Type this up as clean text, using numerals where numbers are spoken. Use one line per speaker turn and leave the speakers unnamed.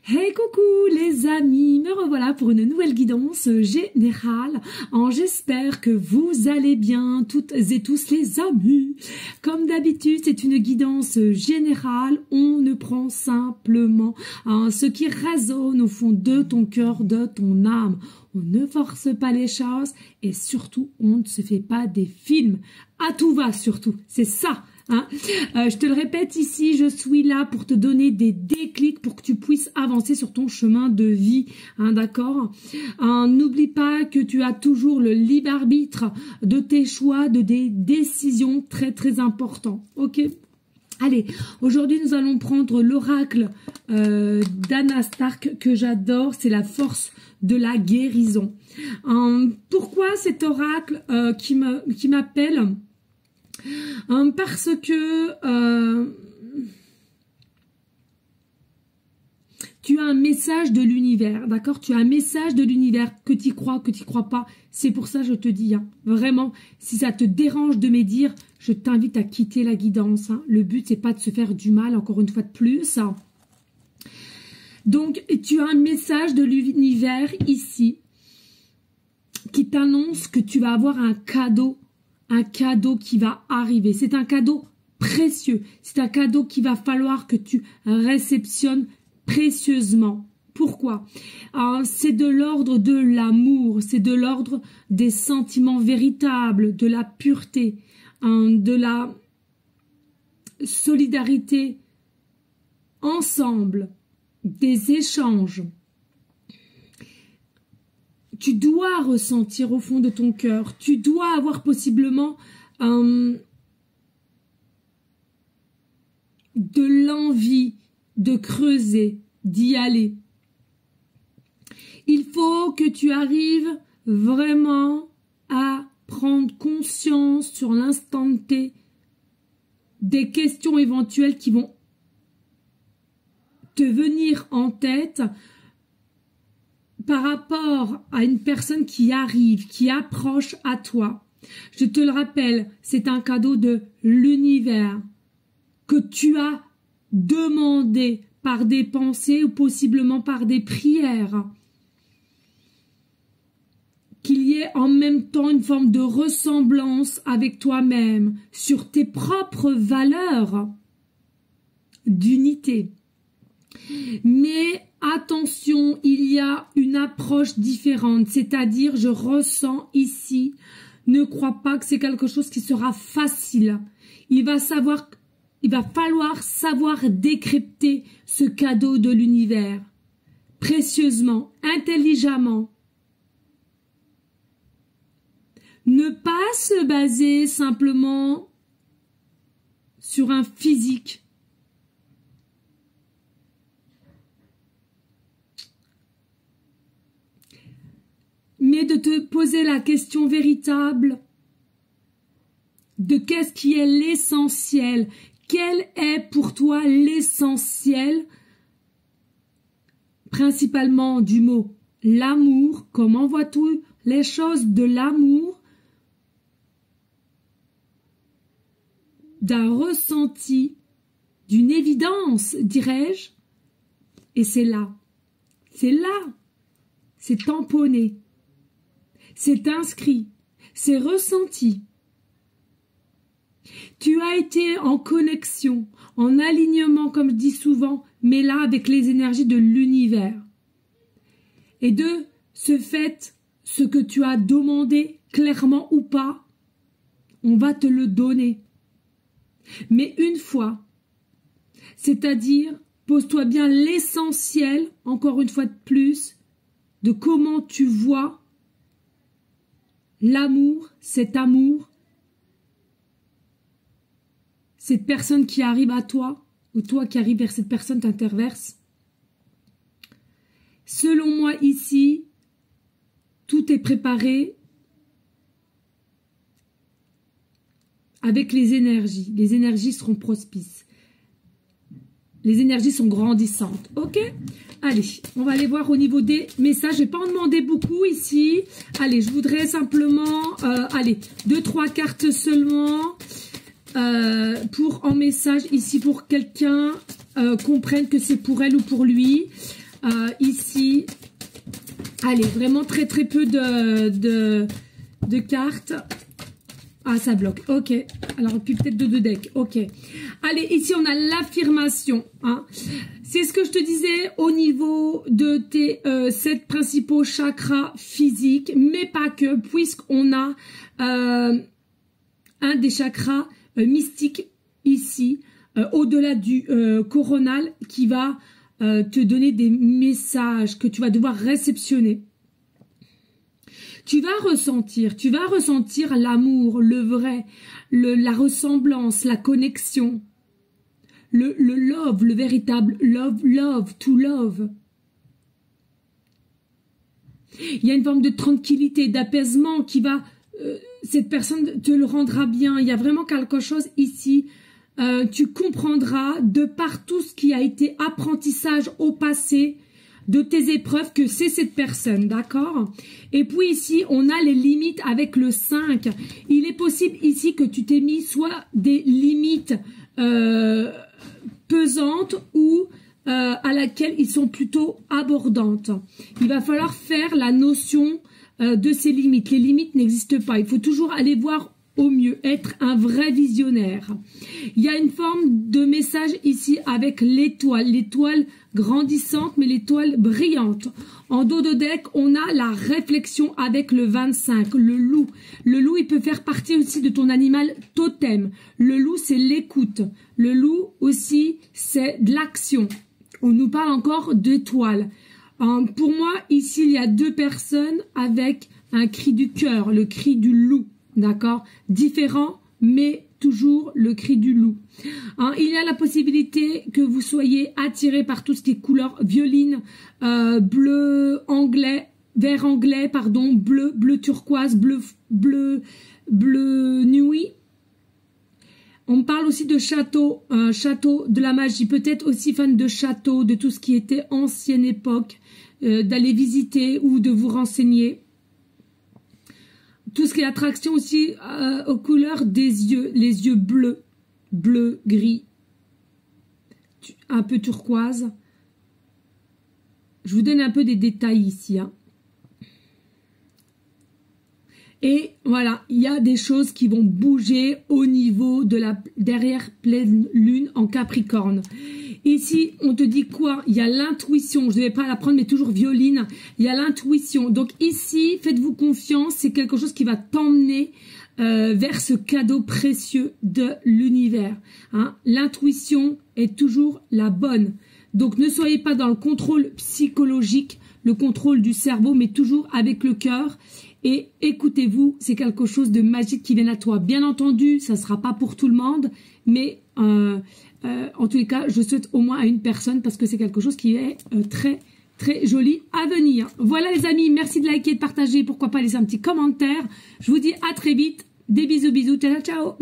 Hey coucou les amis, me revoilà pour une nouvelle guidance générale. J'espère que vous allez bien toutes et tous les amis. Comme d'habitude, c'est une guidance générale. On ne prend simplement ce qui résonne au fond de ton cœur, de ton âme. On ne force pas les choses et surtout, on ne se fait pas des films. À tout va surtout, c'est ça. Je te le répète ici, je suis là pour te donner des déclics pour que tu puisses avancer sur ton chemin de vie, d'accord. N'oublie pas que tu as toujours le libre arbitre de tes choix, de des décisions très très importantes, ok. Allez, aujourd'hui nous allons prendre l'oracle d'Anna Stark que j'adore, c'est la force de la guérison. Pourquoi cet oracle qui m'appelle? Parce que tu as un message de l'univers, d'accord? Tu as un message de l'univers, que tu crois pas. C'est pour ça que je te dis, vraiment, si ça te dérange de me dire, je t'invite à quitter la guidance. Le but, c'est pas de se faire du mal, encore une fois de plus. Donc, tu as un message de l'univers ici qui t'annonce que tu vas avoir un cadeau qui va arriver. C'est un cadeau précieux. C'est un cadeau qu'il va falloir que tu réceptionnes précieusement. Pourquoi? C'est de l'ordre de l'amour, c'est de l'ordre des sentiments véritables, de la pureté, de la solidarité ensemble, des échanges. Tu dois ressentir au fond de ton cœur, tu dois avoir possiblement de l'envie de creuser, d'y aller. Il faut que tu arrives vraiment à prendre conscience sur l'instant T des questions éventuelles qui vont te venir en tête par rapport à une personne qui arrive, qui approche à toi. Je te le rappelle, c'est un cadeau de l'univers que tu as demandé par des pensées ou possiblement par des prières. Qu'il y ait en même temps une forme de ressemblance avec toi-même sur tes propres valeurs d'unité. Mais attention, il y a une approche différente, c'est-à-dire je ressens ici, ne crois pas que c'est quelque chose qui sera facile. Il va falloir savoir décrypter ce cadeau de l'univers, précieusement, intelligemment. Ne pas se baser simplement sur un physique. Mais de te poser la question véritable de qu'est-ce qui est l'essentiel. Quel est pour toi l'essentiel, principalement du mot l'amour? Comment vois-tu les choses de l'amour, d'un ressenti, d'une évidence, dirais-je? Et c'est là, c'est tamponné. C'est inscrit, c'est ressenti. Tu as été en connexion, en alignement, comme je dis souvent, mais là avec les énergies de l'univers. Et de ce fait, ce que tu as demandé, clairement ou pas, on va te le donner. Mais une fois, c'est-à-dire, pose-toi bien l'essentiel, encore une fois de plus, de comment tu vois l'amour, cette personne qui arrive à toi, ou toi qui arrives vers cette personne t'interverse. Selon moi ici, tout est préparé avec les énergies. Les énergies seront prospices. Les énergies sont grandissantes. Ok? Allez, on va aller voir au niveau des messages. Je ne vais pas en demander beaucoup ici. Allez, je voudrais simplement, allez, 2-3 cartes seulement pour en message ici pour quelqu'un comprenne que c'est pour elle ou pour lui. ici. Allez, vraiment très très peu de cartes. Ah, ça bloque. Ok. Alors, puis peut-être deux decks. Ok. Allez, ici, on a l'affirmation. Hein. C'est ce que je te disais au niveau de tes 7 principaux chakras physiques, mais pas que, puisqu'on a un des chakras mystiques ici, au-delà du coronal, qui va te donner des messages que tu vas devoir réceptionner. Tu vas ressentir l'amour, le vrai, la ressemblance, la connexion, le love, le véritable love, to love. Il y a une forme de tranquillité, d'apaisement qui va, cette personne te le rendra bien. Il y a vraiment quelque chose ici. Tu comprendras de par tout ce qui a été apprentissage au passé, de tes épreuves, que c'est cette personne, d'accord? Et puis ici, on a les limites avec le 5. Il est possible ici que tu t'aies mis soit des limites pesantes ou à laquelle ils sont plutôt abordantes. Il va falloir faire la notion de ces limites. Les limites n'existent pas. Il faut toujours aller voir au mieux, être un vrai visionnaire. Il y a une forme de message ici avec l'étoile grandissante, mais l'étoile brillante. En dos de deck, on a la réflexion avec le 25, le loup. Le loup, il peut faire partie aussi de ton animal totem. Le loup, c'est l'écoute. Le loup aussi, c'est de l'action. On nous parle encore d'étoiles. Pour moi, ici, il y a 2 personnes avec un cri du cœur, le cri du loup. D'accord? Différent, mais toujours le cri du loup. Hein, il y a la possibilité que vous soyez attiré par tout ce qui est couleur violine, bleu anglais, vert anglais, pardon, bleu turquoise, bleu nuit. On me parle aussi de château, château de la magie, peut-être aussi fan de château, de tout ce qui était ancienne époque, d'aller visiter ou de vous renseigner. Tout ce qui est attraction aussi aux couleurs des yeux, les yeux bleus, bleu, gris, un peu turquoise. Je vous donne un peu des détails ici. Hein. Et voilà, il y a des choses qui vont bouger au niveau de la derrière pleine lune en Capricorne. Ici, on te dit quoi? Il y a l'intuition. Je ne vais pas la prendre, mais toujours violine. Il y a l'intuition. Donc ici, faites-vous confiance. C'est quelque chose qui va t'emmener vers ce cadeau précieux de l'univers. Hein. L'intuition est toujours la bonne. Donc ne soyez pas dans le contrôle psychologique, le contrôle du cerveau, mais toujours avec le cœur. Et écoutez-vous, c'est quelque chose de magique qui vient à toi. Bien entendu, ça ne sera pas pour tout le monde, mais en tous les cas, je souhaite au moins à une personne parce que c'est quelque chose qui est très, très joli à venir. Voilà les amis, merci de liker, de partager, pourquoi pas laisser un petit commentaire. Je vous dis à très vite, des bisous, ciao, ciao.